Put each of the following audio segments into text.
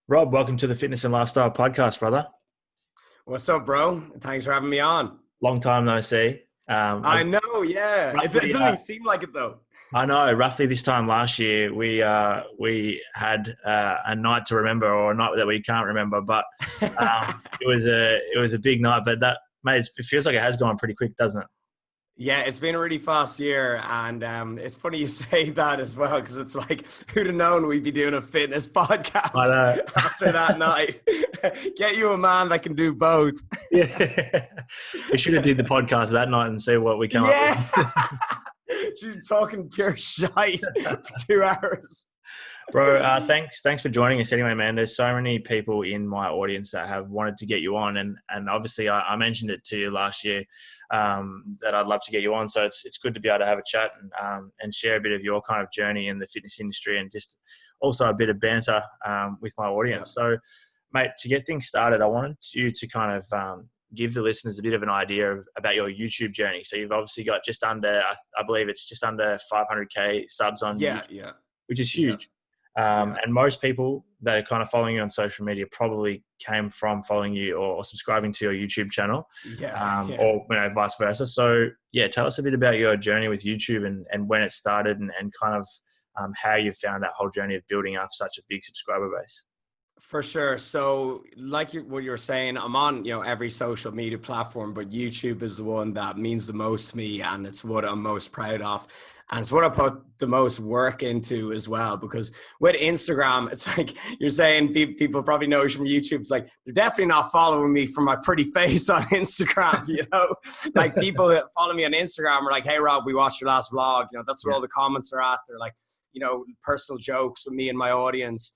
Rob, welcome to the Fitness and Lifestyle Podcast, brother. What's up, bro? Thanks for having me on. Long time no see. I know, yeah. It Roughly, doesn't even seem like it though. I know. Roughly this time last year, we had a night to remember, or a night that we can't remember. But it was a big night. But that, mate, it feels like it has gone pretty quick, doesn't it? Yeah, it's been a really fast year, and it's funny you say that as well, because it's like, who'd have known we'd be doing a fitness I know. podcast after that night? Get you a man that can do both. Yeah. We should have did the podcast that night and see what we come up with. She's talking pure shite for 2 hours. Bro, thanks for joining us anyway, man. There's so many people in my audience that have wanted to get you on, and obviously I mentioned it to you last year that I'd love to get you on. So it's good to be able to have a chat and share a bit of your kind of journey in the fitness industry, and just also a bit of banter with my audience. Yeah. So, mate, to get things started, I wanted you to kind of give the listeners a bit of an idea about your YouTube journey. So you've obviously got just under, I believe it's just under 500K subs on YouTube, which is huge. Yeah. And most people that are kind of following you on social media probably came from following you or subscribing to your YouTube channel, or vice versa. So yeah, tell us a bit about your journey with YouTube and when it started and kind of how you found that whole journey of building up such a big subscriber base. For sure. So like what you were saying, I'm on, every social media platform, but YouTube is the one that means the most to me, and it's what I'm most proud of. And it's what I put the most work into as well, because with Instagram, it's like you're saying, people probably know you from YouTube. It's like, they're definitely not following me for my pretty face on Instagram, like people that follow me on Instagram are like, hey, Rob, we watched your last vlog. That's where all the comments are at. They're like, personal jokes with me and my audience.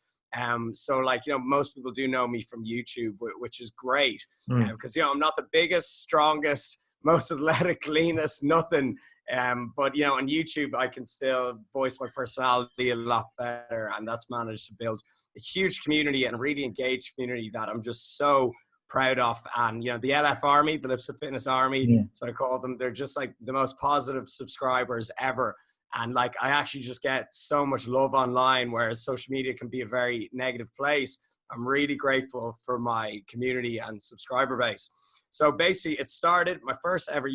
So like, most people do know me from YouTube, which is great because, I'm not the biggest, strongest, most athletic, cleanest, nothing. But, on YouTube, I can still voice my personality a lot better. And that's managed to build a huge community and a really engaged community that I'm just so proud of. And, the LF Army, the Lipsett Fitness Army, so I call them, they're just like the most positive subscribers ever. And like, I actually just get so much love online, whereas social media can be a very negative place. I'm really grateful for my community and subscriber base. So basically it started, my first ever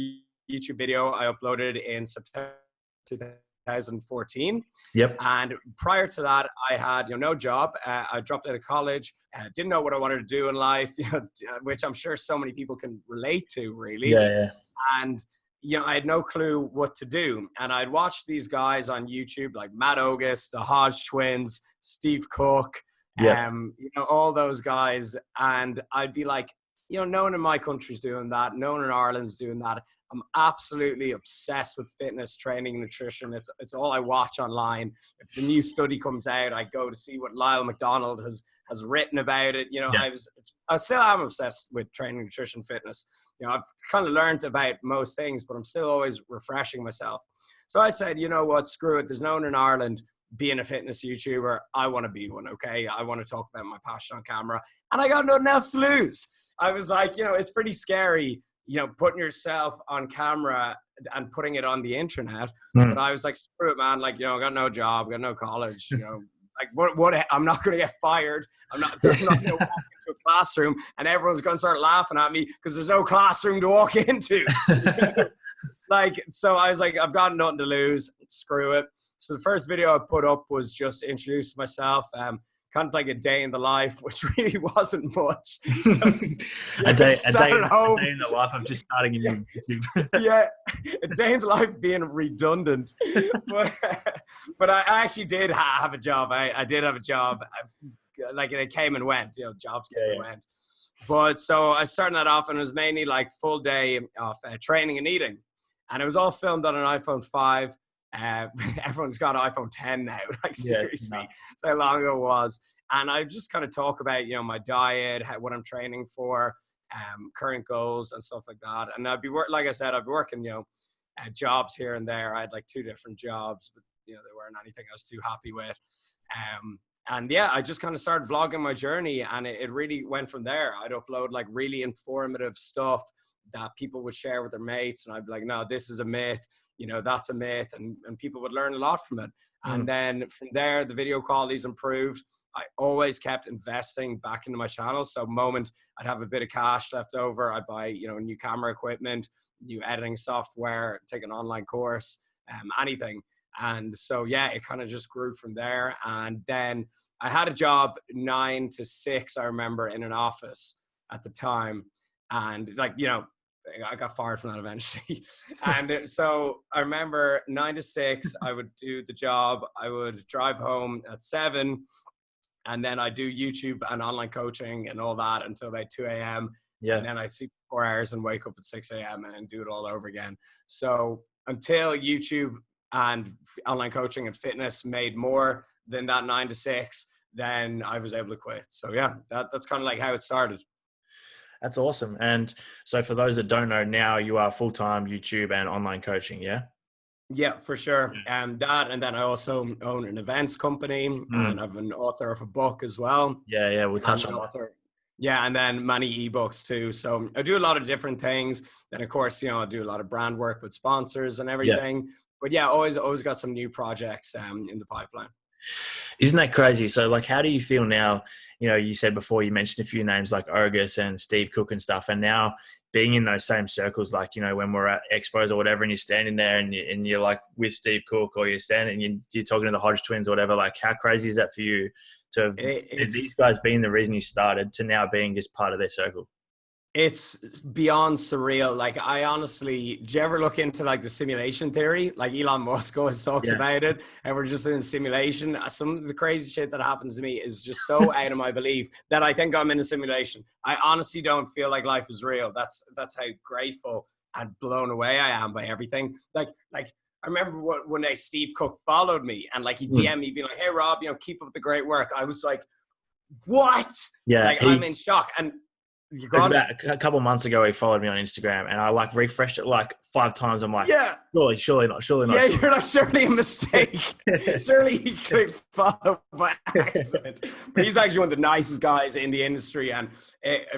YouTube video I uploaded in September 2014. Yep. And prior to that, I had no job. I dropped out of college. Didn't know what I wanted to do in life, which I'm sure so many people can relate to, really. Yeah. And I had no clue what to do. And I'd watch these guys on YouTube like Matt Ogus, the Hodge twins, Steve Cook, all those guys. And I'd be like, no one in my country's doing that. No one in Ireland's doing that. I'm absolutely obsessed with fitness, training, nutrition. It's all I watch online. If the new study comes out, I go to see what Lyle McDonald has written about it. I still am obsessed with training, nutrition, fitness. I've kind of learned about most things, but I'm still always refreshing myself. So I said, you know what, screw it. There's no one in Ireland being a fitness YouTuber. I want to be one, okay? I want to talk about my passion on camera. And I got nothing else to lose. I was like, it's pretty scary, putting yourself on camera and putting it on the internet. But I was like, screw it, man. Like, I got no job, got no college, like what I'm not going to get fired. I'm not going to walk into a classroom and everyone's going to start laughing at me because there's no classroom to walk into. Like, so I was like, I've got nothing to lose. Screw it. So the first video I put up was just to introduce myself. Kind of like a day in the life, which really wasn't much. So, a day in the life of just starting a new YouTube. Yeah, a day in the life being redundant. But I actually did have a job. I did have a job. Like, it came and went. Jobs came and went. But so I started that off, and it was mainly like full day of training and eating. And it was all filmed on an iPhone 5. Everyone's got an iPhone 10 now, like seriously. That's how long ago it was. And I just kind of talk about, my diet, what I'm training for, current goals and stuff like that. And I'd be like I said, I'd be working, jobs here and there. I had like 2 different jobs, but they weren't anything I was too happy with. And yeah, I just kind of started vlogging my journey, and it really went from there. I'd upload like really informative stuff that people would share with their mates, and I'd be like, no, this is a myth. that's a myth, and people would learn a lot from it. And then from there, the video quality's improved. I always kept investing back into my channel. So moment I'd have a bit of cash left over, I'd buy, new camera equipment, new editing software, take an online course, anything. And so, yeah, it kind of just grew from there. And then I had a job 9 to 6, I remember, in an office at the time. And I got fired from that eventually. And so I remember 9 to 6, I would do the job. I would drive home at 7. And then I do YouTube and online coaching and all that until about 2 a.m. Yeah. And then I sleep 4 hours and wake up at 6 a.m. and do it all over again. So until YouTube and online coaching and fitness made more than that 9 to 6, then I was able to quit. So yeah, that's kind of like how it started. That's awesome. And so for those that don't know, now you are full-time YouTube and online coaching, yeah? Yeah, for sure. And then I also own an events company, and I'm an author of a book as well. Yeah, we'll touch on that. Yeah, and then many ebooks too. So I do a lot of different things. Then of course, I do a lot of brand work with sponsors and everything. Yeah. But yeah, always got some new projects in the pipeline. Isn't that crazy? So like, how do you feel now? You said before, you mentioned a few names like Ogus and Steve Cook and stuff. And now being in those same circles, like, when we're at expos or whatever, and you're standing there and you're like with Steve Cook, or you're standing and you're talking to the Hodge twins or whatever, like how crazy is that for you to have these guys being the reason you started to now being just part of their circle? It's beyond surreal. Like, I honestly, do you ever look into like the simulation theory? Like Elon Musk always talks about it, and we're just in simulation. Some of the crazy shit that happens to me is just so out of my belief that I think I'm in a simulation. I honestly don't feel like life is real. That's how grateful and blown away I am by everything. Like I remember when Steve Cook followed me and like he DM'd me being like, "Hey Rob, keep up the great work." I was like, "What?" Yeah, I'm in shock. And about a couple of months ago, he followed me on Instagram, and I like refreshed it like 5 times. I'm like, surely not. Yeah, you're like, surely a mistake. Surely he could follow by accident. But he's actually one of the nicest guys in the industry. And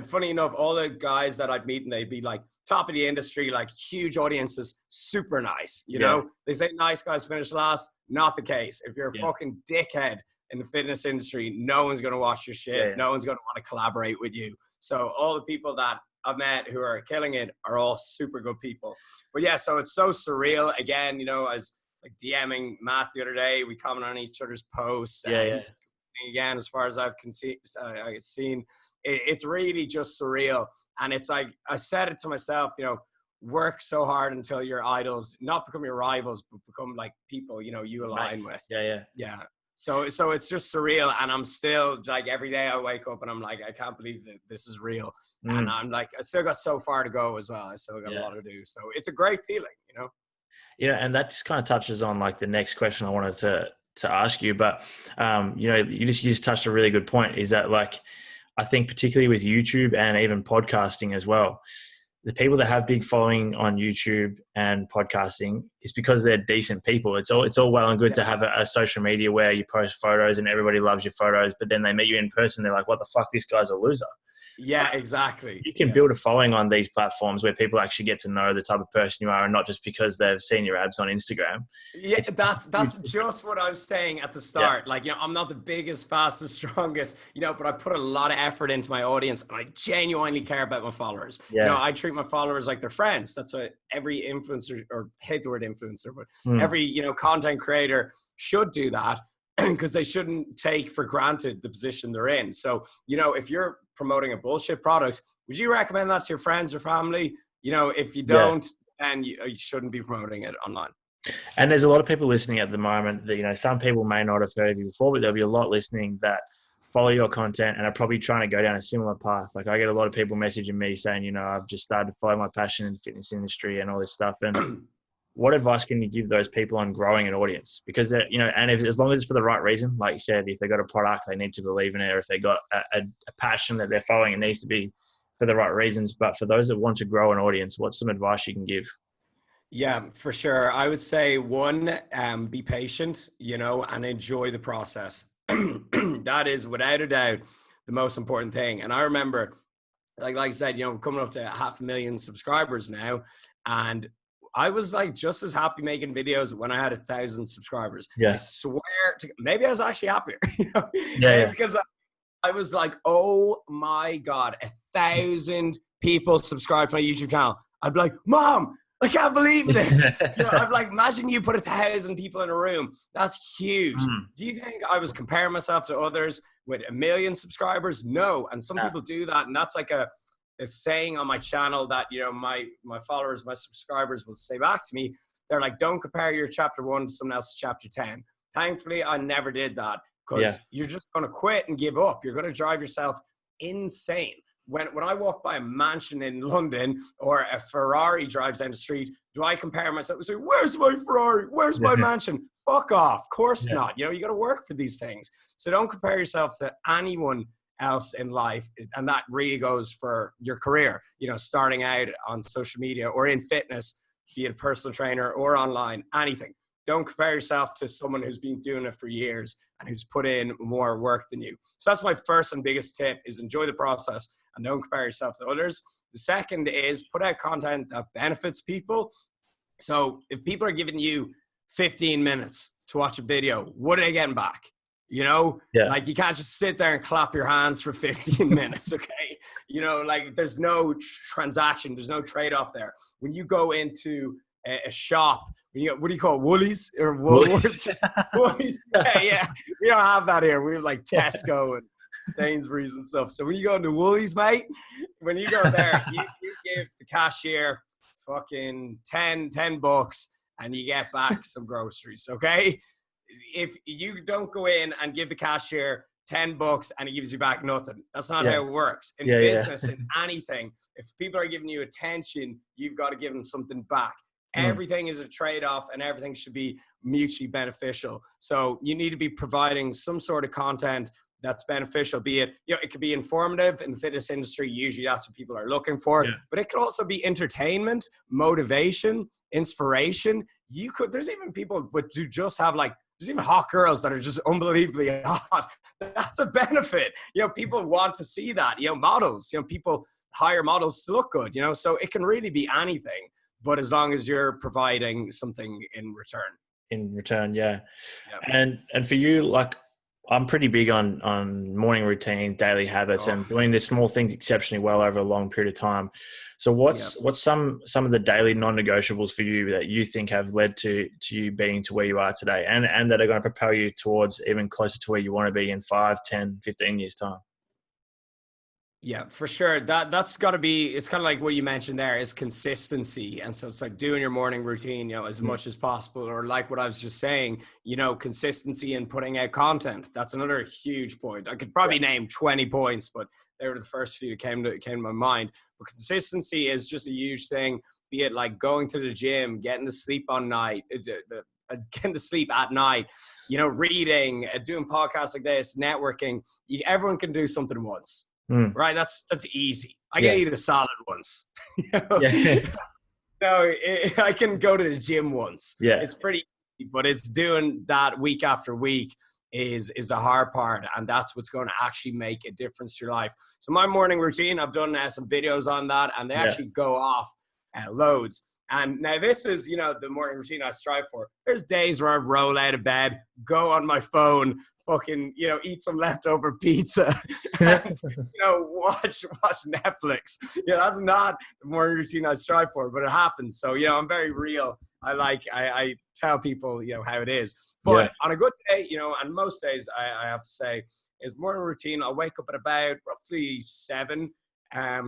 funny enough, all the guys that I'd meet, and they'd be like top of the industry, like huge audiences, super nice. You know, they say nice guys finish last. Not the case. If you're a fucking dickhead in the fitness industry, no one's going to watch your shit. No one's going to want to collaborate with you. So all the people that I've met who are killing it are all super good people. But yeah, so it's so surreal. Again, I was like DMing Matt the other day. We comment on each other's posts. He's again, as far as I've seen, it's really just surreal. And it's like, I said it to myself, work so hard until your idols not become your rivals, but become like people, you align with. Yeah. So it's just surreal, and I'm still like, every day I wake up and I'm like, I can't believe that this is real. And I'm like, I still got so far to go as well. I still got a lot to do. So it's a great feeling, Yeah, and that just kind of touches on like the next question I wanted to ask you. But you just touched a really good point. Is that like, I think particularly with YouTube and even podcasting as well, the people that have big following on YouTube and podcasting is because they're decent people. It's all well and good to have a social media where you post photos and everybody loves your photos, but then they meet you in person. They're like, what the fuck? This guy's a loser. Yeah, exactly. You can build a following on these platforms where people actually get to know the type of person you are, and not just because they've seen your abs on Instagram. Yeah, that's just what I was saying at the start. Yeah. Like, I'm not the biggest, fastest, strongest, but I put a lot of effort into my audience, and I genuinely care about my followers. Yeah. I treat my followers like they're friends. That's what every influencer, or hate the word influencer, but every, content creator should do that, because they shouldn't take for granted the position they're in. So, if you're promoting a bullshit product, would you recommend that to your friends or family? If you don't, then you shouldn't be promoting it online. And there's a lot of people listening at the moment that, some people may not have heard of you before, but there'll be a lot listening that follow your content and are probably trying to go down a similar path. Like, I get a lot of people messaging me saying, I've just started to follow my passion in the fitness industry and all this stuff. And what advice can you give those people on growing an audience? Because, and as long as it's for the right reason, like you said, if they got a product, they need to believe in it, or if they got a passion that they're following, it needs to be for the right reasons. But for those that want to grow an audience, what's some advice you can give? Yeah, for sure. I would say, one, be patient, and enjoy the process. That is without a doubt the most important thing. And I remember, like I said, coming up to 500,000 subscribers now, and I was like just as happy making videos when I had 1,000 subscribers. Yeah. I swear to, maybe I was actually happier, Yeah. because I was like, oh my God, 1,000 people subscribe to my YouTube channel. I'd be like, Mom, I can't believe this. I'm like, imagine you put 1,000 people in a room. That's huge. Do you think I was comparing myself to others with 1 million subscribers? No. And some people do that. And that's like a saying on my channel that, my followers, my subscribers will say back to me. They're like, don't compare your chapter 1 to someone else's chapter 10. Thankfully, I never did that, because you're just going to quit and give up. You're going to drive yourself insane. When I walk by a mansion in London or a Ferrari drives down the street, do I compare myself and say, where's my Ferrari? Where's my mansion? Fuck off. Of course not. You got to work for these things. So don't compare yourself to anyone else in life. And that really goes for your career, starting out on social media or in fitness, be it a personal trainer or online, anything. Don't compare yourself to someone who's been doing it for years and who's put in more work than you. So that's my first and biggest tip, is enjoy the process and don't compare yourself to others. The second is put out content that benefits people. So if people are giving you 15 minutes to watch a video, what are they getting back? Like you can't just sit there and clap your hands for 15 minutes, okay? Like there's no transaction, there's no trade-off there. When you go into a shop, what do you call it? Woolies or Woolworths? Woolies. Yeah. We don't have that here. We have like Tesco and Sainsbury's and stuff. So when you go into Woolies, mate, when you go there, you give the cashier fucking 10 bucks and you get back some groceries, okay? If you don't go in and give the cashier 10 bucks and he gives you back nothing, that's not how it works. In business, in anything, if people are giving you attention, you've got to give them something back. Everything is a trade-off and everything should be mutually beneficial. So you need to be providing some sort of content that's beneficial, be it, it could be informative. In the fitness industry, usually that's what people are looking for, but it could also be entertainment, motivation, inspiration. There's even people who just have there's even hot girls that are just unbelievably hot. That's a benefit. People want to see that, models, people hire models to look good, so it can really be anything, but as long as you're providing something in return. And for you, I'm pretty big on morning routine, daily habits, and doing the small things exceptionally well over a long period of time. So what's some of the daily non-negotiables for you that you think have led to you being to where you are today, and that are going to propel you towards even closer to where you want to be in 5, 10, 15 years time? Yeah, for sure. That's got to be, it's kind of like what you mentioned there, is consistency. And so it's like doing your morning routine, as much as possible, or like what I was just saying, consistency in putting out content. That's another huge point. I could probably name 20 points, but they were the first few that came to my mind. But consistency is just a huge thing, be it like going to the gym, getting to sleep on night, getting to sleep at night, reading, doing podcasts like this, networking. Everyone can do something once. Right, that's easy. I can eat a salad once. I can go to the gym once. It's pretty easy, but it's doing that week after week is the hard part, and that's what's going to actually make a difference to your life. So my morning routine, I've done some videos on that, and they actually go off loads. And now this is, the morning routine I strive for. There's days where I roll out of bed, go on my phone, fucking, eat some leftover pizza and, watch Netflix. That's not the morning routine I strive for, but it happens. So, I'm very real. I tell people, how it is. But on a good day, and most days I have to say, is morning routine. I'll wake up at about roughly 7.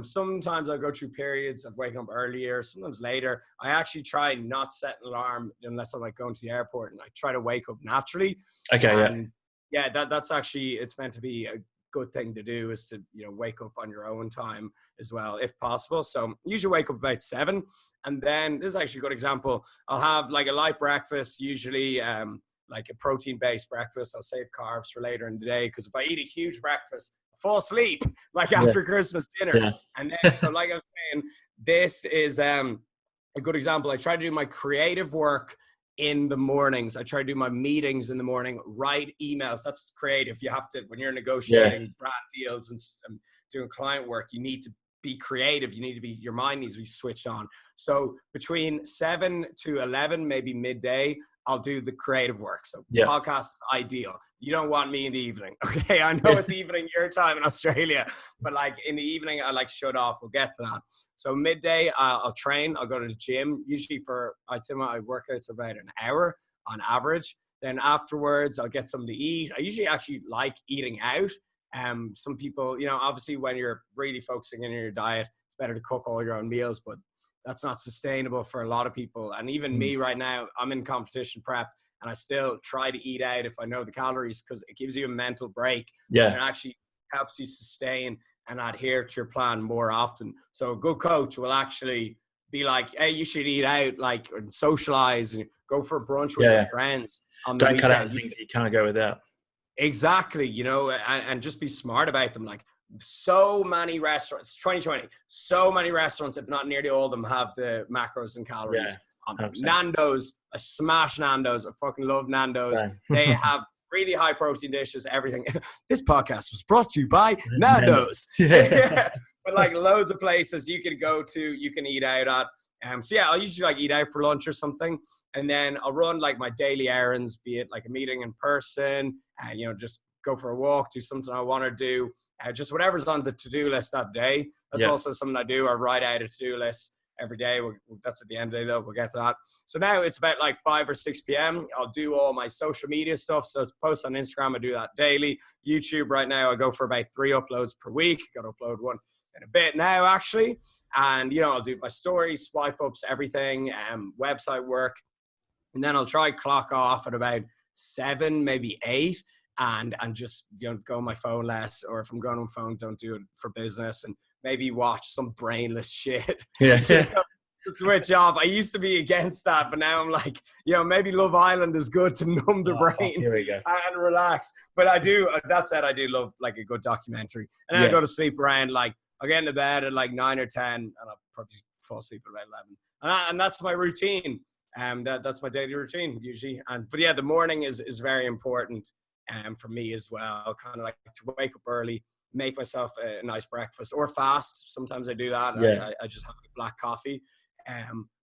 Sometimes I go through periods of waking up earlier, sometimes later. I actually try not set an alarm unless I'm going to the airport, and I try to wake up naturally. That's actually, it's meant to be a good thing to do, is to wake up on your own time as well, if possible. So usually wake up about 7, and then this is actually a good example. I'll have a light breakfast, usually like a protein-based breakfast. I'll save carbs for later in the day, because if I eat a huge breakfast, fall asleep after Christmas dinner. And then, so like I was saying, this is a good example. I try to do my creative work in the mornings. I try to do my meetings in the morning, write emails. That's creative. You have to, when you're negotiating brand deals and doing client work, you need to be creative. Your mind needs to be switched on. So between 7 to 11, maybe midday, I'll do the creative work. So podcast is ideal. You don't want me in the evening. Okay. I know it's evening your time in Australia, but like in the evening, I like shut off. We'll get to that. So midday, I'll train. I'll go to the gym. Usually I'd say my workouts are about an hour on average. Then afterwards, I'll get something to eat. I usually actually like eating out. Some people, obviously when you're really focusing in your diet, it's better to cook all your own meals, but that's not sustainable for a lot of people. And even me right now, I'm in competition prep and I still try to eat out if I know the calories, because it gives you a mental break. So it actually helps you sustain and adhere to your plan more often. So a good coach will actually be like, hey, you should eat out, like, and socialize and go for a brunch with your friends on the weekend. Don't cut out things you can't go without. Exactly, and just be smart about them. Like, so many restaurants, 2020, so many restaurants, if not nearly all of them, have the macros and calories. Nando's, I smash Nando's. I fucking love Nando's. They have really high protein dishes, everything. This podcast was brought to you by Nando's. But like loads of places you can go to, you can eat out at. So yeah, I'll usually like eat out for lunch or something, and then I'll run like my daily errands, be it like a meeting in person, just go for a walk, do something I want to do, just whatever's on the to-do list that day. That's also something I do. I write out a to-do list every day. That's at the end of the day though. We'll get to that. So now it's about like 5 or 6 p.m. I'll do all my social media stuff. So it's post on Instagram. I do that daily. YouTube right now, I go for about 3 uploads per week. Got to upload one in a bit now actually. And, I'll do my stories, swipe ups, everything, website work. And then I'll try clock off at about 7, maybe 8. And just go on my phone less, or if I'm going on my phone, don't do it for business, and maybe watch some brainless shit. Switch off. I used to be against that, but now I'm like, maybe Love Island is good to numb the brain here we go. and relax. But I do, that said, I do love like a good documentary. And then I go to sleep around, like, I'll get into bed at like 9 or 10, and I'll probably fall asleep at about 11. And that's my routine. That's my daily routine usually. But yeah, the morning is very important. For me as well, kind of like to wake up early, make myself a nice breakfast, or fast. Sometimes I do that. I just have a black coffee.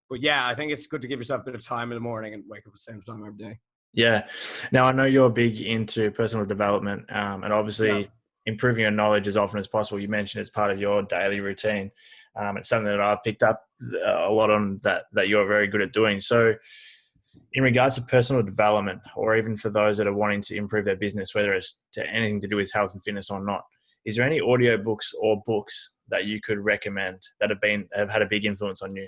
But yeah, I think it's good to give yourself a bit of time in the morning and wake up at the same time every day. Yeah. Now, I know you're big into personal development, and obviously improving your knowledge as often as possible. You mentioned it's part of your daily routine. It's something that I've picked up a lot on that you're very good at doing. So in regards to personal development, or even for those that are wanting to improve their business, whether it's to anything to do with health and fitness or not, is there any audiobooks or books that you could recommend that have had a big influence on you?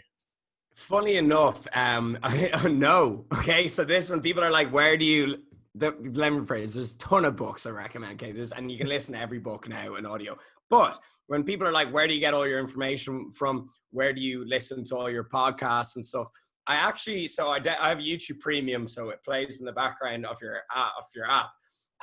Funny enough, no. Okay, so this when people are like, where do you, let me rephrase, there's a ton of books I recommend, okay? And you can listen to every book now in audio. But when people are like, where do you get all your information from? Where do you listen to all your podcasts and stuff? I have YouTube Premium, so it plays in the background of your app.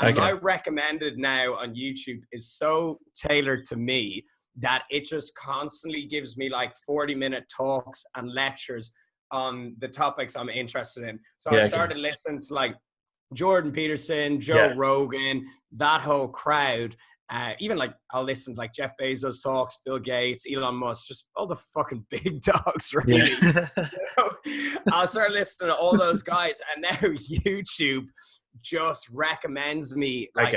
And what I recommended now on YouTube is so tailored to me that it just constantly gives me like 40-minute talks and lectures on the topics I'm interested in. So I started listening to like Jordan Peterson, Joe Rogan, that whole crowd. Even like I'll listen to like Jeff Bezos talks, Bill Gates, Elon Musk, just all the fucking big dogs, really. I'll start listening to all those guys, and now YouTube just recommends me like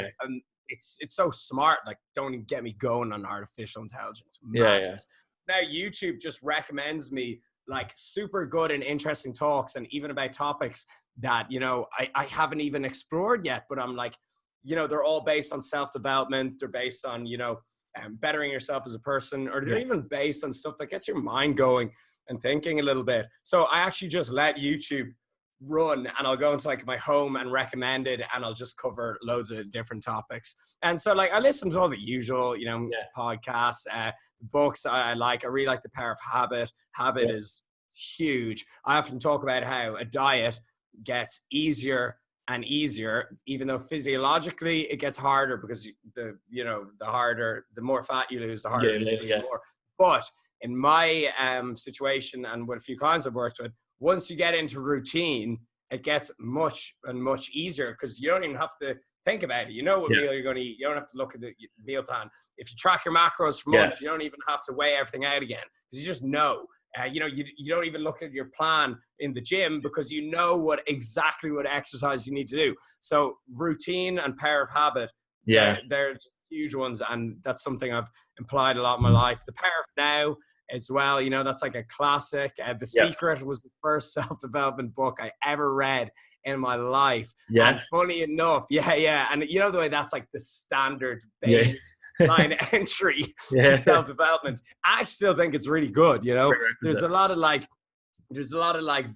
it's so smart. Like, don't even get me going on artificial intelligence. Madness. Now YouTube just recommends me like super good and interesting talks, and even about topics that I haven't even explored yet, but I'm like, they're all based on self-development. They're based on, bettering yourself as a person, or they're even based on stuff that gets your mind going and thinking a little bit. So I actually just let YouTube run, and I'll go into like my home and recommend it, and I'll just cover loads of different topics. And so like I listen to all the usual, podcasts, books I like. I really like The Power of Habit. Habit is huge. I often talk about how a diet gets easier and easier, even though physiologically it gets harder, because the more fat you lose, the harder it is to lose more. But in my situation, and with a few clients I've worked with, once you get into routine, it gets much and much easier, because you don't even have to think about it. You know what meal you're going to eat. You don't have to look at the meal plan. If you track your macros for months, you don't even have to weigh everything out again because you just know. You know, you don't even look at your plan in the gym because you know exactly what exercise you need to do. So routine and power of habit, they're just huge ones. And that's something I've implied a lot in my life. The power of now as well, you know, that's like a classic. The Secret was the first self-development book I ever read in my life. And funny enough, and you know the way that's like the standard base line entry to self-development. I still think it's really good, you know. There's a lot of like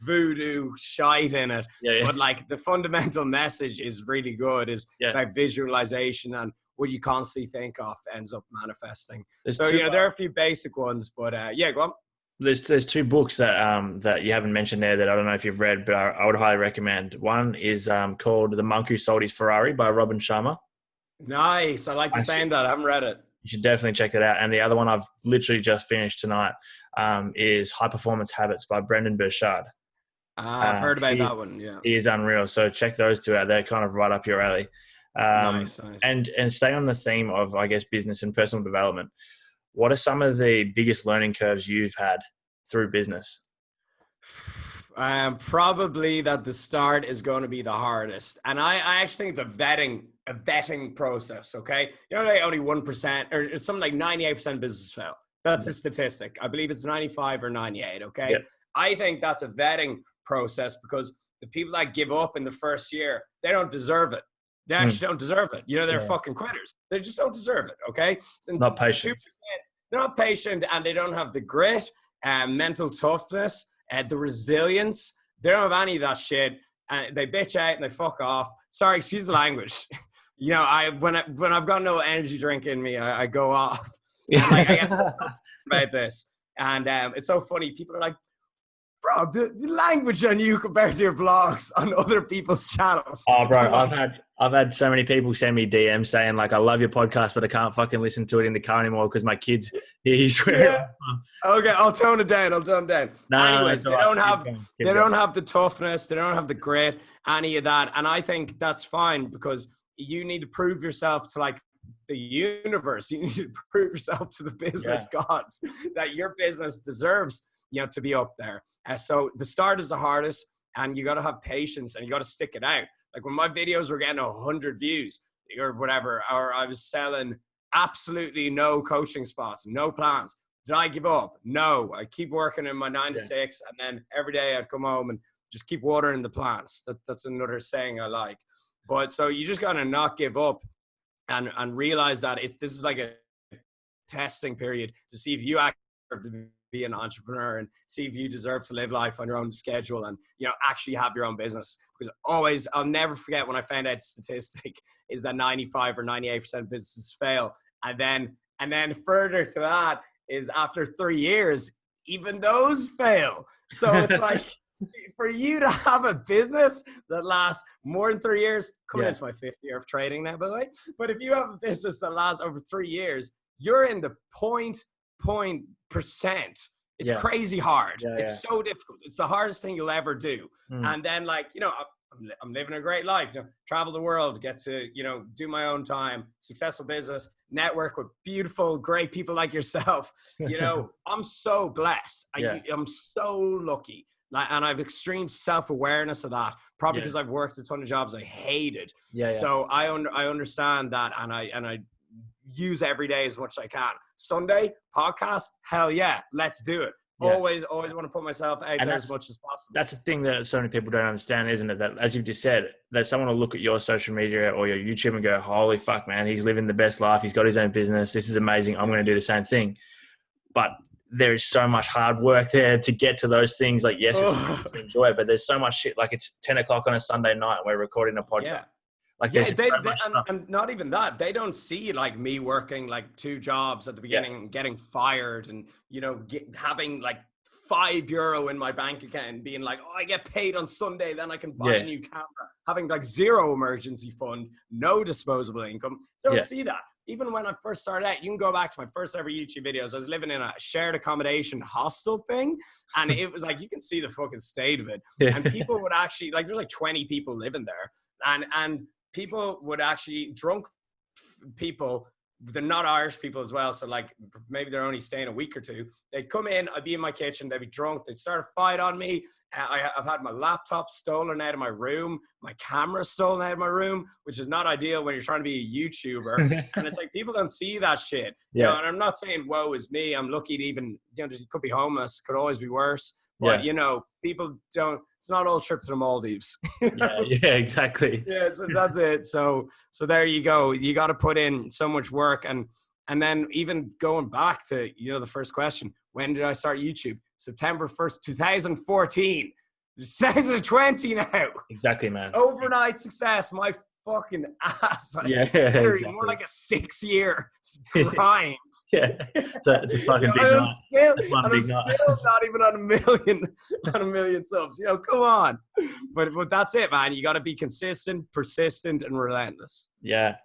voodoo shite in it, but like the fundamental message is really good, is like visualization, and what you constantly think of ends up manifesting. So you know, there are a few basic ones, but go on. There's two books that you haven't mentioned there that I don't know if you've read, but I would highly recommend. One is called The Monk Who Sold His Ferrari by Robin Sharma. Nice. I like the saying that. I haven't read it. You should definitely check that out. And the other one I've literally just finished tonight is High Performance Habits by Brendan Burchard. I've heard about that one. Yeah, he is unreal. So check those two out. They're kind of right up your alley. Nice. And stay on the theme of, I guess, business and personal development. What are some of the biggest learning curves you've had through business? Probably that the start is going to be the hardest. And I actually think it's a vetting process, okay? You know, like only 1% or something like 98% of businesses fail. That's a statistic. I believe it's 95 or 98, okay? Yeah. I think that's a vetting process because the people that give up in the first year, they don't deserve it. They actually don't deserve it. You know, they're fucking quitters. They just don't deserve it, okay? Since not patient. 2%, they're not patient, and they don't have the grit, mental toughness, the resilience. They don't have any of that shit. And they bitch out and they fuck off. Sorry, excuse the language. You know, when I've got no energy drink in me, I go off. I get about this. And it's so funny. People are like, bro, the language on you compared to your vlogs on other people's channels. Oh, bro, I've had so many people send me DMs saying like, I love your podcast, but I can't fucking listen to it in the car anymore because my kids hear swearing. Yeah. Okay, I'll tone it down. Anyways, they don't have the toughness. They don't have the grit, any of that. And I think that's fine because you need to prove yourself to like the universe. You need to prove yourself to the business gods that your business deserves, you know, to be up there. So the start is the hardest, and you got to have patience and you got to stick it out. Like when my videos were getting 100 views or whatever, or I was selling absolutely no coaching spots, no plans. Did I give up? No. I keep working in my 9 to 6, and then every day I'd come home and just keep watering the plants. That's another saying I like. But so you just got to not give up and realize that this is like a testing period to see if you actually deserve to be an entrepreneur and see if you deserve to live life on your own schedule and, you know, actually have your own business. Because I'll never forget when I found out statistic is that 95 or 98% of businesses fail. And then further to that is after 3 years, even those fail. So it's like, for you to have a business that lasts more than 3 years, coming into my 5th year of trading now, by the way, but if you have a business that lasts over 3 years, you're in the point percent. It's crazy hard. It's so difficult. It's the hardest thing you'll ever do. And then, like, you know, I'm living a great life, you know, travel the world, get to, you know, do my own time, successful business, network with beautiful, great people like yourself. You know, I'm so blessed. I'm so lucky. And I've extreme self-awareness of that, probably because I've worked a ton of jobs I hated. So I understand that, and I use every day as much as I can. Sunday podcast, hell yeah, let's do it. Always want to put myself out there as much as possible. That's the thing that so many people don't understand, isn't it? That, as you've just said, that someone will look at your social media or your YouTube and go, holy fuck, man, he's living the best life. He's got his own business. This is amazing. I'm going to do the same thing. But there is so much hard work there to get to those things. Like, yes, it's to enjoy it, but there's so much shit. Like, it's 10 o'clock on a Sunday night. We're recording a podcast. Like, and not even that. They don't see like me working like 2 jobs at the beginning, getting fired, and, you know, having like €5 in my bank account and being like, oh, I get paid on Sunday, then I can buy a new camera. Having like 0 emergency fund, no disposable income. They don't see that. Even when I first started out, you can go back to my first ever YouTube videos. I was living in a shared accommodation hostel thing. And it was like, you can see the fucking state of it. And people would actually, like, there's like 20 people living there. And people would actually, drunk people, they're not Irish people as well. So like maybe they're only staying a week or two. They'd come in, I'd be in my kitchen, they'd be drunk. They'd start a fight on me. I've had my laptop stolen out of my room, my camera stolen out of my room, which is not ideal when you're trying to be a YouTuber. And it's like, people don't see that shit. Yeah. You know, and I'm not saying woe is me. I'm lucky to even, you know, you could be homeless, could always be worse. But, you know, people don't, it's not all trip to the Maldives. Yeah, exactly. Yeah, so that's it. So there you go. You got to put in so much work. And then even going back to, you know, the first question, when did I start YouTube? September 1st, 2014. It's 2020 now. Exactly, man. Overnight success. My fucking ass. Like, exactly. More like a 6-year grind. It's a fucking big I'm night. still not even on a million subs. You know, come on. But that's it, man. You got to be consistent, persistent, and relentless. Yeah,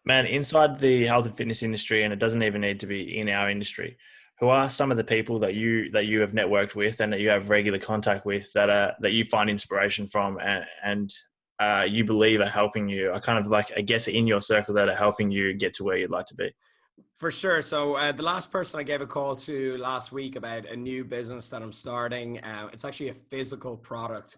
man. Inside the health and fitness industry, and it doesn't even need to be in our industry, who are some of the people that you have networked with and that you have regular contact with that you find inspiration from and you believe are helping you, are kind of like, I guess, in your circle that are helping you get to where you'd like to be? For sure. So the last person I gave a call to last week about a new business that I'm starting, it's actually a physical product,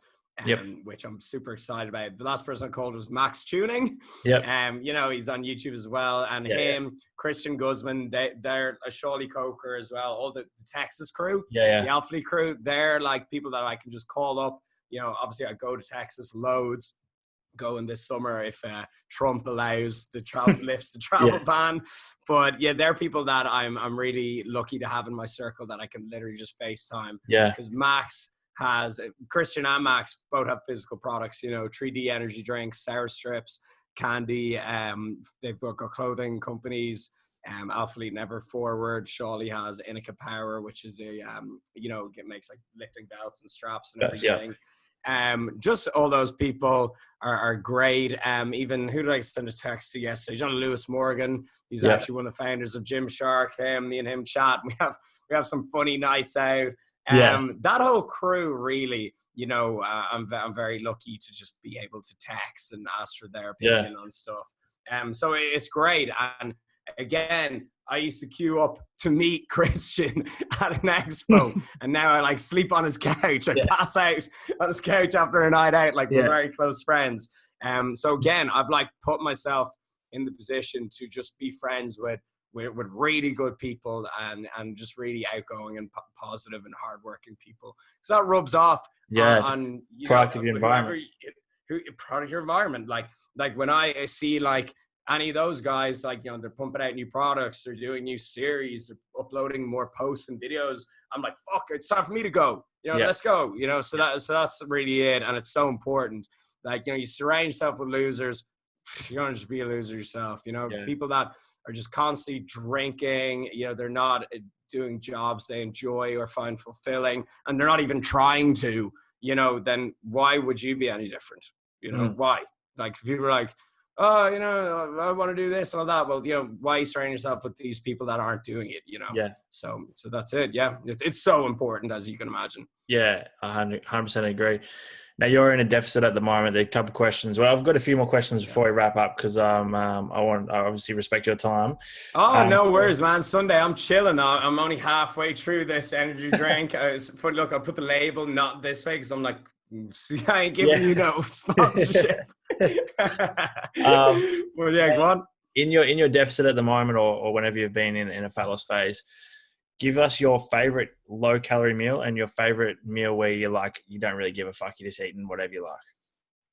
which I'm super excited about. The last person I called was Max Tuning. You know, he's on YouTube as well. And Christian Guzman, they're a Shawley Coker as well. All the Texas crew, the Alpha League crew, they're like people that I can just call up. You know, obviously I go to Texas loads. Going this summer if Trump allows the travel lifts the travel ban. But yeah, they're people that I'm really lucky to have in my circle that I can literally just FaceTime. Because Max has, Christian and Max both have physical products, you know, 3D energy drinks, sour strips, candy. They've both got clothing companies. Alpha League Never Forward. Shawley has Inica Power, which is a you know, it makes like lifting belts and straps and everything. Just all those people are great. Even who did I send a text to yesterday? John Lewis Morgan. He's actually one of the founders of Gymshark. Me and him chat. We have some funny nights out. That whole crew, really, you know, I'm very lucky to just be able to text and ask for their opinion on stuff. So it's great. And again, I used to queue up to meet Christian at an expo, and now I like sleep on his couch. I pass out on his couch after a night out, like we're very close friends. So again, I've like put myself in the position to just be friends with really good people and just really outgoing and positive and hardworking people. So that rubs off on productive environment. Product your environment. Like when I see like any of those guys, like, you know, they're pumping out new products, they're doing new series, they're uploading more posts and videos, I'm like, fuck, it's time for me to go. You know, let's go. You know, so that's really it. And it's so important. Like, you know, you surround yourself with losers. You don't just be a loser yourself. You know, people that are just constantly drinking, you know, they're not doing jobs they enjoy or find fulfilling, and they're not even trying to, you know, then why would you be any different? You know, why? Like, people are like, oh, you know, I want to do this and all that. Well, you know, why are you surrounding yourself with these people that aren't doing it, you know? So that's it. Yeah. It's so important, as you can imagine. Yeah, 100% agree. Now, you're in a deficit at the moment. There are a couple of questions. Well, I've got a few more questions before we wrap up because I obviously respect your time. Oh, no worries, man. Sunday, I'm chilling. I'm only halfway through this energy drink. Look, I put the label not this way because I'm like, I ain't giving you no sponsorship. Well, yeah, go on. In your deficit at the moment, or whenever you've been in a fat loss phase, give us your favorite low calorie meal and your favorite meal where you're like, you don't really give a fuck, you're just eating whatever you like.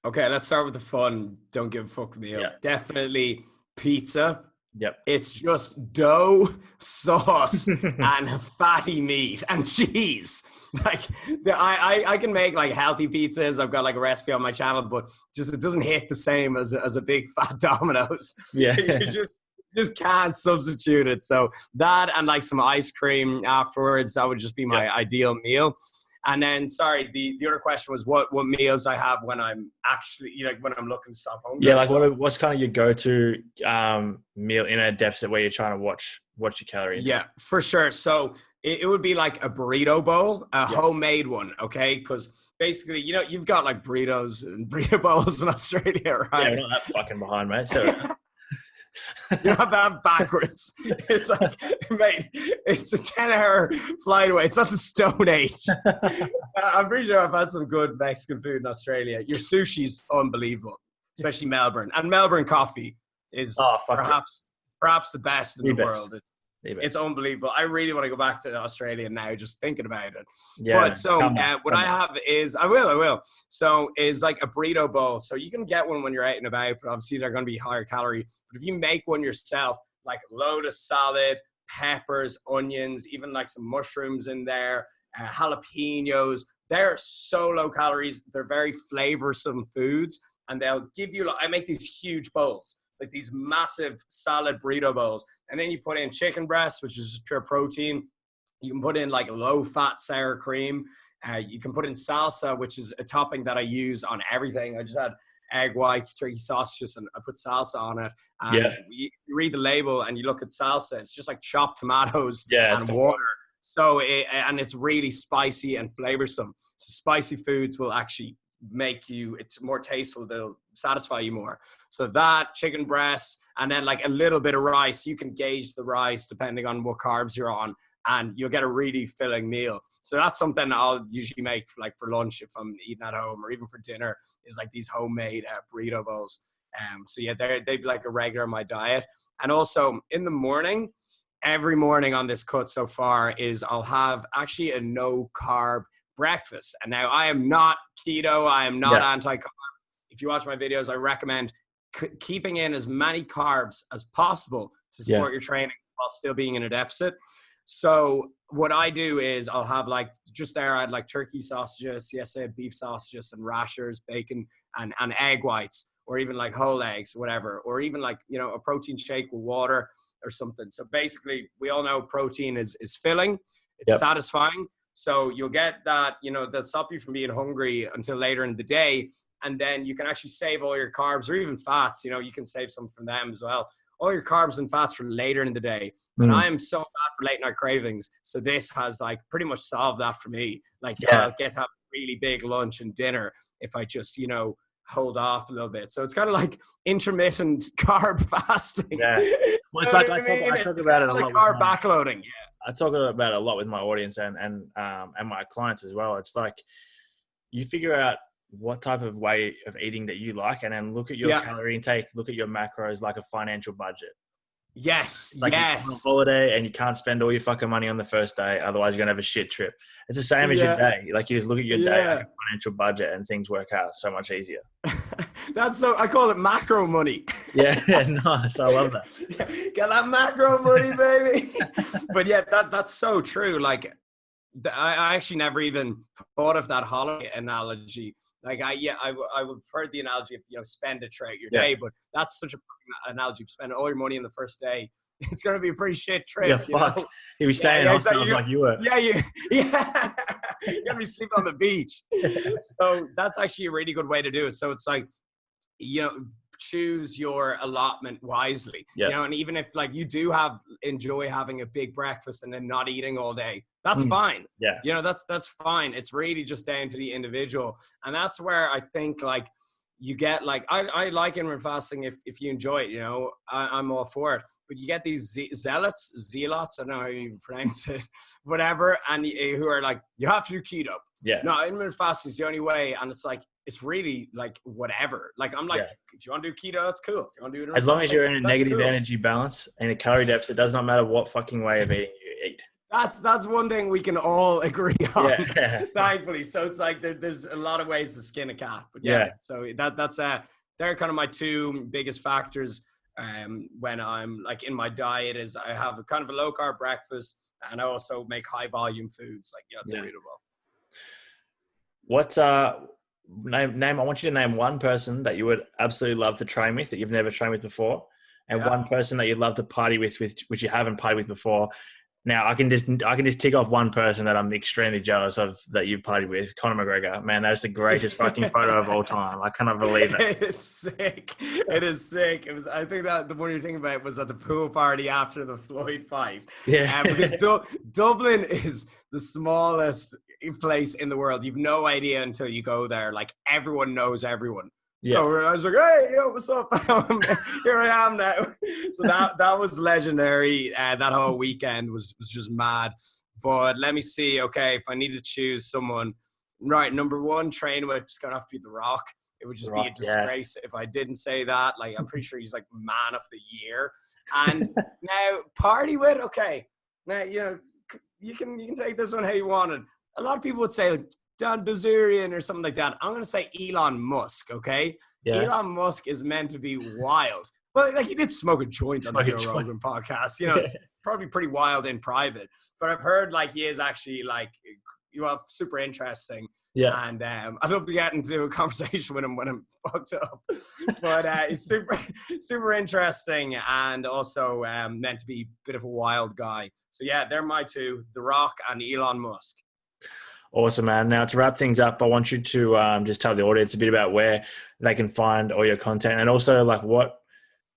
Okay, let's start with the fun. Don't give a fuck meal. Definitely pizza. It's just dough, sauce, and fatty meat and cheese. Like, I can make like healthy pizzas. I've got like a recipe on my channel, but just it doesn't hit the same as a big fat Domino's. You just can't substitute it. So that and like some ice cream afterwards, that would just be my ideal meal. And then, sorry, the other question was what meals I have when I'm actually, you know, when I'm looking to stop hungry. Yeah, like what's kind of your go-to meal in a deficit where you're trying to watch your calories? Yeah, for sure. So it would be like a burrito bowl, a homemade one, okay? Because basically, you know, you've got like burritos and burrito bowls in Australia, right? Yeah, we're not that fucking behind, mate. So you have that backwards. It's like, mate, it's a 10-hour flight away. It's not the Stone Age. I'm pretty sure I've had some good Mexican food in Australia. Your sushi's unbelievable, especially Melbourne. And Melbourne coffee is perhaps the best in the world. It's unbelievable. I really want to go back to Australia now, just thinking about it. Yeah, but so what I have is, I will. So is like a burrito bowl. So you can get one when you're out and about, but obviously they're going to be higher calorie. But if you make one yourself, like a load of salad, peppers, onions, even like some mushrooms in there, jalapenos, they're so low calories. They're very flavorsome foods. And they'll give you, I make these huge bowls, like these massive salad burrito bowls. And then you put in chicken breast, which is just pure protein. You can put in like low-fat sour cream. You can put in salsa, which is a topping that I use on everything. I just had egg whites, turkey sausages, and I put salsa on it. And you read the label and you look at salsa. It's just like chopped tomatoes and water. So, and it's really spicy and flavorsome. So spicy foods will actually make you, it's more tasteful, they'll satisfy you more. So that, chicken breast, and then like a little bit of rice. You can gauge the rice depending on what carbs you're on, and you'll get a really filling meal. So that's something I'll usually make for lunch if I'm eating at home, or even for dinner, is like these homemade burrito bowls. So yeah, they'd be like a regular in my diet. And also in the morning, every morning on this cut so far is I'll have actually a no carb breakfast. And now I am not keto. I am not anti-carb. If you watch my videos, I recommend keeping in as many carbs as possible to support your training while still being in a deficit. So what I do is I'll have like, just there I had like turkey sausages, beef sausages and rashers, bacon and egg whites, or even like whole eggs, whatever, or even like, you know, a protein shake with water or something. So basically we all know protein is filling, it's satisfying. So you'll get that, you know, that'll stop you from being hungry until later in the day. And then you can actually save all your carbs or even fats, you know, you can save some from them as well. All your carbs and fats for later in the day. And I am so bad for late night cravings. So this has like pretty much solved that for me. Like I'll get to have a really big lunch and dinner if I just, you know, hold off a little bit. So it's kind of like intermittent carb fasting. Yeah. Well, it's like I talk about it a lot. Carb backloading. Yeah. I talk about it a lot with my audience and my clients as well. It's like you figure out what type of way of eating that you like, and then look at your calorie intake, look at your macros like a financial budget. Yes, like you're on holiday and you can't spend all your fucking money on the first day, otherwise you're gonna have a shit trip. It's the same as your day. Like you just look at your day like a financial budget, and things work out so much easier. That's so, I call it macro money. Yeah, nice. I love that. Get that macro money, baby. But yeah, that's so true. Like I actually never even thought of that holiday analogy. Like I would prefer the analogy of, you know, spend it throughout your day, but that's such a analogy. Spend all your money on the first day. It's going to be a pretty shit trip. Yeah, fuck. You'll be staying in hostels like you were. Yeah. You're going to be sleeping on the beach. So that's actually a really good way to do it. So it's like, you know, choose your allotment wisely. You know, and even if like you do enjoy having a big breakfast and then not eating all day, that's fine. Yeah. You know, that's fine. It's really just down to the individual. And that's where I think like you get like, I like intermittent fasting if you enjoy it, you know, I'm all for it. But you get these zealots, I don't know how you pronounce it, whatever, and who are like, you have to do keto. Yeah. No, intermittent fasting is the only way. And it's like, it's really like whatever. Like I'm like, if you want to do keto, that's cool. If you want to do it, as long as you're in a negative energy balance and a calorie deficit, it does not matter what fucking way of eating you eat. That's one thing we can all agree on, thankfully. So it's like there's a lot of ways to skin a cat. But so that's they're kind of my two biggest factors when I'm like in my diet. Is I have kind of a low carb breakfast, and I also make high volume foods like readable. What's name? I want you to name one person that you would absolutely love to train with that you've never trained with before, and one person that you'd love to party with which you haven't partied with before. Now I can just tick off one person that I'm extremely jealous of that you've partied with, Conor McGregor. Man, that's the greatest fucking photo of all time. I cannot believe it. It is sick. It is sick. It was. I think that the one you're thinking about was at the pool party after the Floyd fight. Yeah. Because Dublin is the smallest place in the world. You've no idea until you go there. Like everyone knows everyone. So I was like, hey, yo, what's up? Here I am now. So that was legendary. That whole weekend was just mad. But let me see. Okay, if I need to choose someone, right, number one, train with, it's going to have to be The Rock. It would just be a disgrace if I didn't say that. Like, I'm pretty sure he's like man of the year. And now party with, okay. Now, you can take this one how you want it. A lot of people would say, like, Don Bazarian or something like that. I'm going to say Elon Musk, okay? Yeah. Elon Musk is meant to be wild. Well, like, he did smoke a joint on the Joe Rogan podcast. It's probably pretty wild in private. But I've heard, like, he is actually, like, super interesting. Yeah. And I'd love to get into a conversation with him when I'm fucked up. But he's super, super interesting and also meant to be a bit of a wild guy. So, yeah, they're my two, The Rock and Elon Musk. Awesome, man. Now, to wrap things up, I want you to just tell the audience a bit about where they can find all your content and also like what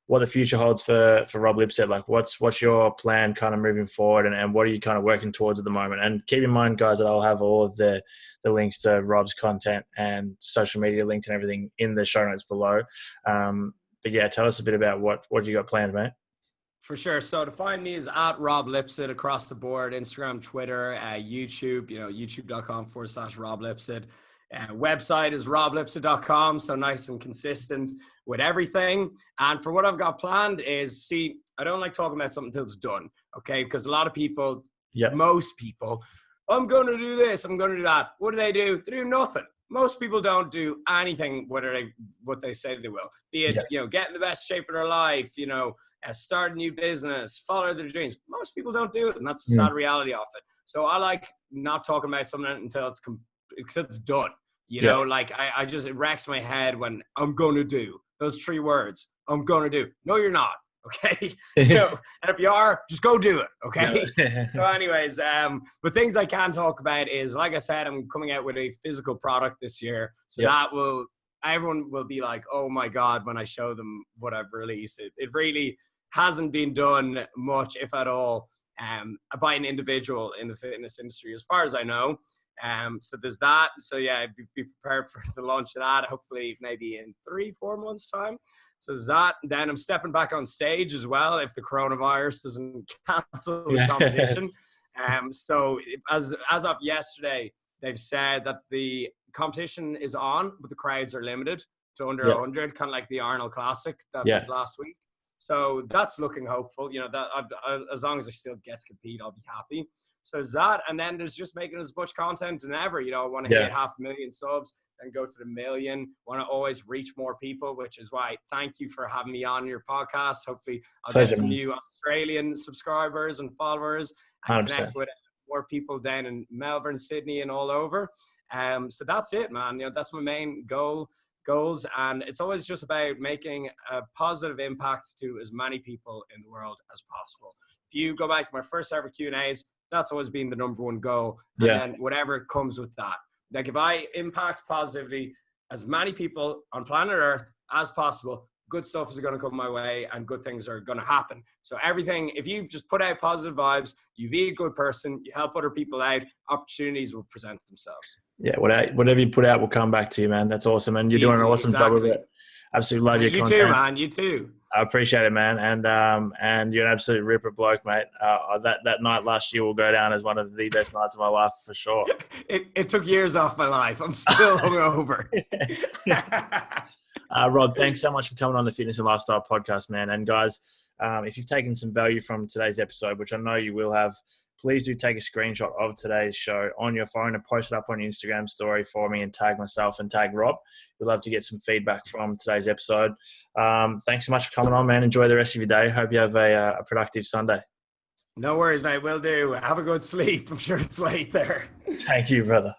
the future holds for Rob Lipsett. Like what's your plan kind of moving forward and what are you kind of working towards at the moment? And keep in mind, guys, that I'll have all of the links to Rob's content and social media links and everything in the show notes below. But yeah, tell us a bit about what you got planned, mate. For sure. So to find me is at Rob Lipsett across the board, Instagram, Twitter, YouTube, youtube.com/Rob Lipsett. Website is roblipsett.com. So nice and consistent with everything. And for what I've got planned is, I don't like talking about something until it's done. Okay. Because a lot of people, most people, I'm going to do this, I'm going to do that. What do? They do nothing. Most people don't do anything, what they say they will. Be it, get in the best shape of their life, start a new business, follow their dreams. Most people don't do it, and that's the sad reality of it. So I like not talking about something until it's done. Like I just, it wrecks my head when I'm going to do those 3 words. I'm going to do. No, you're not. Okay. And if you are, just go do it. Okay. So anyways, but things I can talk about is, like I said, I'm coming out with a physical product this year. So everyone will be like, oh my God, when I show them what I've released. It really hasn't been done much, if at all, by an individual in the fitness industry, as far as I know. So there's that. So yeah, be prepared for the launch of that, hopefully maybe in 3-4 months time. So there's that. Then I'm stepping back on stage as well if the coronavirus doesn't cancel the competition. So as of yesterday, they've said that the competition is on, but the crowds are limited to under 100, kind of like the Arnold Classic that was last week. So that's looking hopeful. That as long as I still get to compete, I'll be happy. So there's that. And then there's just making as much content than ever. I want to hit 500,000 subs and go to the 1 million. Want to always reach more people, which is why thank you for having me on your podcast. Hopefully I'll get some new Australian subscribers and followers and 100%. Connect with more people down in Melbourne, Sydney, and all over. So that's it, man. That's my main goals. And it's always just about making a positive impact to as many people in the world as possible. If you go back to my first ever Q&As, that's always been the number one goal. And then whatever comes with that. Like if I impact positively as many people on planet Earth as possible, good stuff is going to come my way and good things are going to happen. So everything, if you just put out positive vibes, you be a good person, you help other people out, opportunities will present themselves. Yeah, whatever you put out will come back to you, man. That's awesome. And you're doing an awesome job of it. Absolutely love your content. You too, man. You too. I appreciate it, man. And you're an absolute ripper bloke, mate. That night last year will go down as one of the best nights of my life for sure. It took years off my life. I'm still hungover. Rod, thanks so much for coming on the Fitness and Lifestyle Podcast, man. And guys, if you've taken some value from today's episode, which I know you will have, please do take a screenshot of today's show on your phone and post it up on your Instagram story for me and tag myself and tag Rob. We'd love to get some feedback from today's episode. Thanks so much for coming on, man. Enjoy the rest of your day. Hope you have a productive Sunday. No worries, mate. Will do. Have a good sleep. I'm sure it's late there. Thank you, brother.